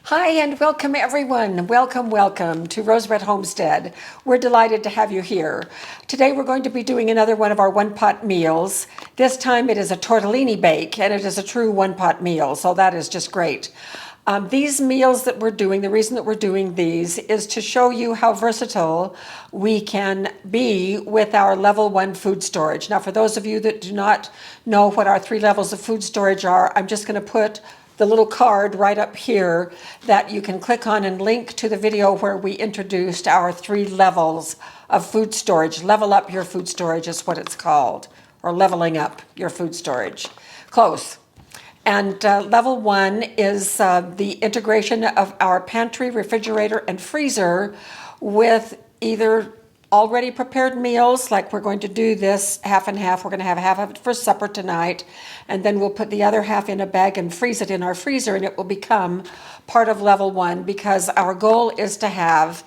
Hi and welcome everyone. Welcome to Rose Red Homestead. We're delighted to have you here. Today we're going to be doing another one of our one-pot meals. This time it is a tortellini bake and it is a true one-pot meal, so that is just great. These meals that we're doing, the reason that we're doing these is to show you how versatile we can be with our level 1 food storage. Now for those of you that do not know what our 3 levels of food storage are, I'm just going to put the little card right up here that you can click on and link to the video where we introduced our 3 levels of food storage. Level up your food storage is what it's called, or leveling up your food storage. Close. And level 1 is the integration of our pantry, refrigerator, and freezer with either already prepared meals, like we're going to do this half and half. We're going to have half of it for supper tonight, and then we'll put the other half in a bag and freeze it in our freezer, and it will become part of level 1 because our goal is to have,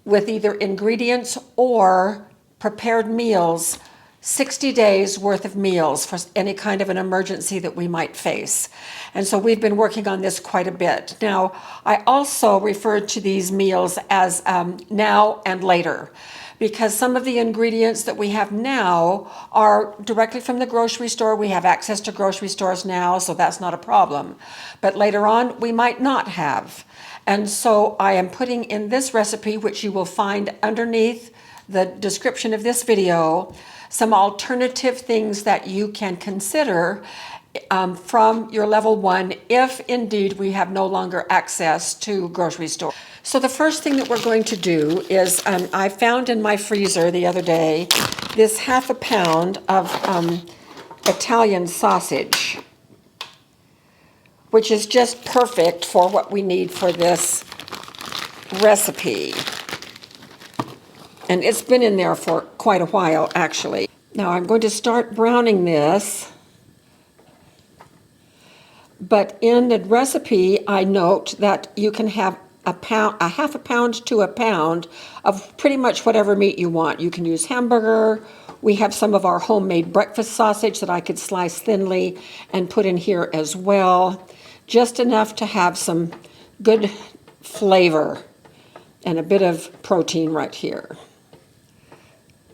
with either ingredients or prepared meals, 60 days worth of meals for any kind of an emergency that we might face. And so we've been working on this quite a bit. Now, I also referred to these meals as now and later, because some of the ingredients that we have now are directly from the grocery store. We have access to grocery stores now, so that's not a problem. But later on, we might not have. And so I am putting in this recipe, which you will find underneath the description of this video, some alternative things that you can consider from your level 1 if indeed we have no longer access to grocery store. So the first thing that we're going to do is I found in my freezer the other day this half a pound of Italian sausage, which is just perfect for what we need for this recipe. And it's been in there for quite a while, actually. Now I'm going to start browning this. But in the recipe, I note that you can have a half a pound to a pound of pretty much whatever meat you want. You can use hamburger. We have some of our homemade breakfast sausage that I could slice thinly and put in here as well. Just enough to have some good flavor and a bit of protein right here.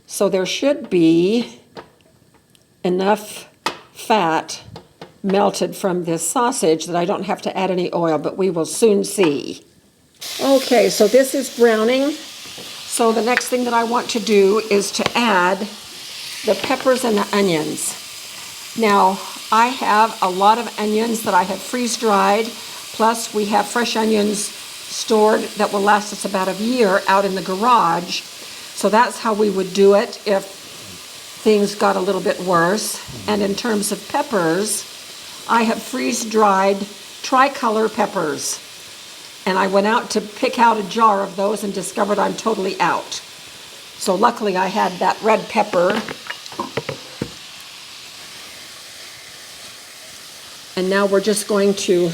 So there should be enough fat melted from this sausage that I don't have to add any oil, but we will soon see. Okay, so this is browning. So the next thing that I want to do is to add the peppers and the onions. Now, I have a lot of onions that I have freeze-dried, plus we have fresh onions stored that will last us about a year out in the garage. So that's how we would do it if things got a little bit worse. And in terms of peppers, I have freeze-dried tricolor peppers. And I went out to pick out a jar of those and discovered I'm totally out. So luckily I had that red pepper. And now we're just going to,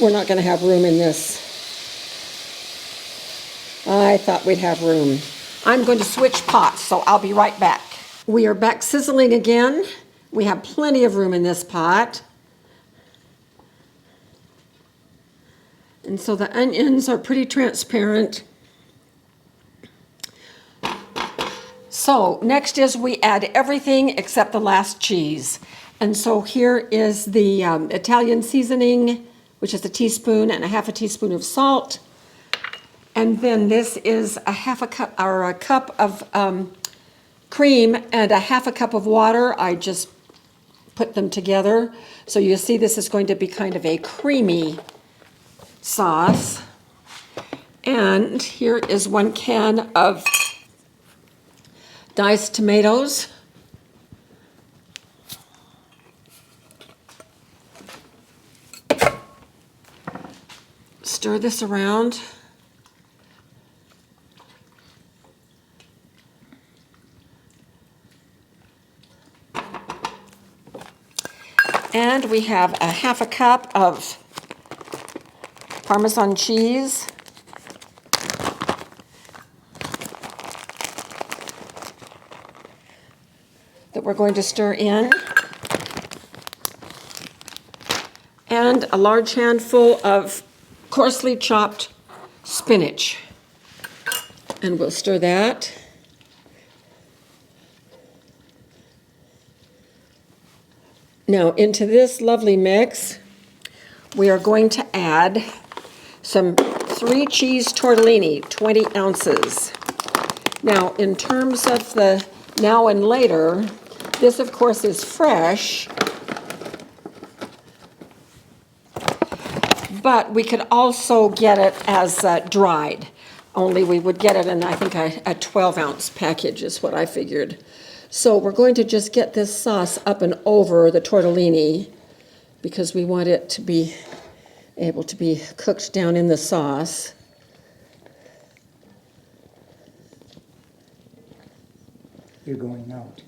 we're not going to have room in this. I thought we'd have room. I'm going to switch pots, so I'll be right back. We are back sizzling again. We have plenty of room in this pot. And so the onions are pretty transparent. So next is we add everything except the last cheese. And so here is the Italian seasoning, which is a teaspoon and a half a teaspoon of salt. And then this is a half a cup or a cup of cream and a half a cup of water. I just put them together. So you see this is going to be kind of a creamy sauce. And here is 1 can of diced tomatoes. Stir this around. And we have a half a cup of Parmesan cheese. That we're going to stir in. And a large handful of coarsely chopped spinach. And we'll stir that. Now into this lovely mix, we are going to add some 3 cheese tortellini, 20 ounces. Now in terms of the now and later, this of course is fresh, but we could also get it as dried. Only we would get it in, I think, a 12-ounce package is what I figured. So we're going to just get this sauce up and over the tortellini because we want it to be able to be cooked down in the sauce. You're going out.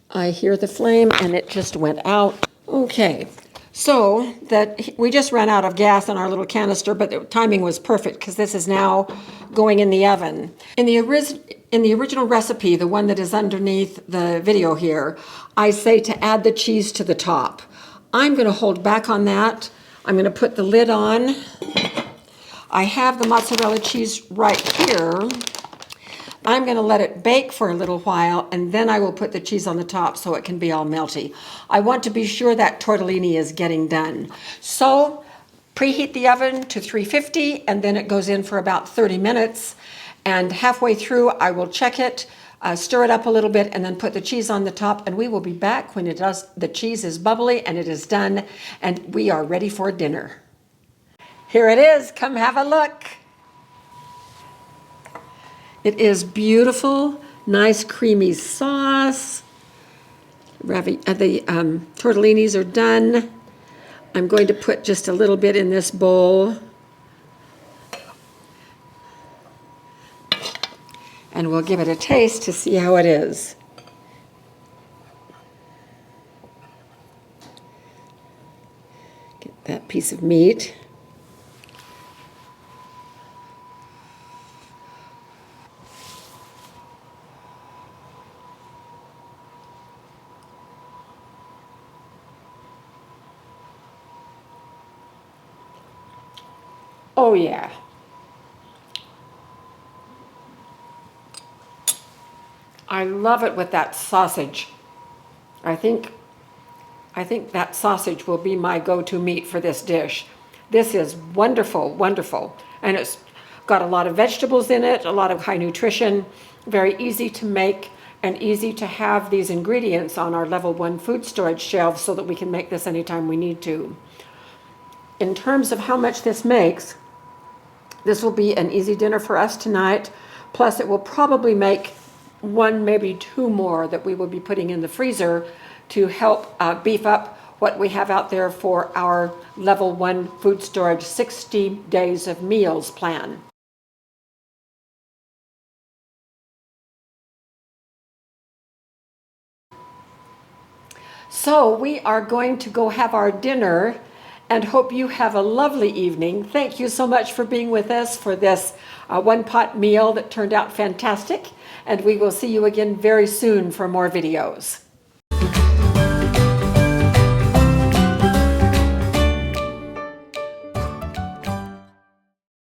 I hear the flame and it just went out. Okay, so that we just ran out of gas in our little canister, but the timing was perfect because this is now going in the oven. In the original recipe, the one that is underneath the video here, I say to add the cheese to the top. I'm going to hold back on that. I'm going to put the lid on. I have the mozzarella cheese right here. I'm going to let it bake for a little while, and then I will put the cheese on the top so it can be all melty. I want to be sure that tortellini is getting done. So preheat the oven to 350, and then it goes in for about 30 minutes. And halfway through, I will check it, stir it up a little bit, and then put the cheese on the top, and we will be back when the cheese is bubbly and it is done, and we are ready for dinner. Here it is. Come have a look. It is beautiful, nice creamy sauce. The tortellinis are done. I'm going to put just a little bit in this bowl. And we'll give it a taste to see how it is. Get that piece of meat. Oh yeah. I love it with that sausage. I think that sausage will be my go-to meat for this dish. This is wonderful, wonderful. And it's got a lot of vegetables in it, a lot of high nutrition, very easy to make, and easy to have these ingredients on our level 1 food storage shelves so that we can make this anytime we need to. In terms of how much this makes, this will be an easy dinner for us tonight. Plus, it will probably make 1, maybe 2 more that we will be putting in the freezer to help beef up what we have out there for our level 1 food storage 60 days of meals plan. So we are going to go have our dinner and hope you have a lovely evening. Thank you so much for being with us for this one-pot meal that turned out fantastic. And we will see you again very soon for more videos.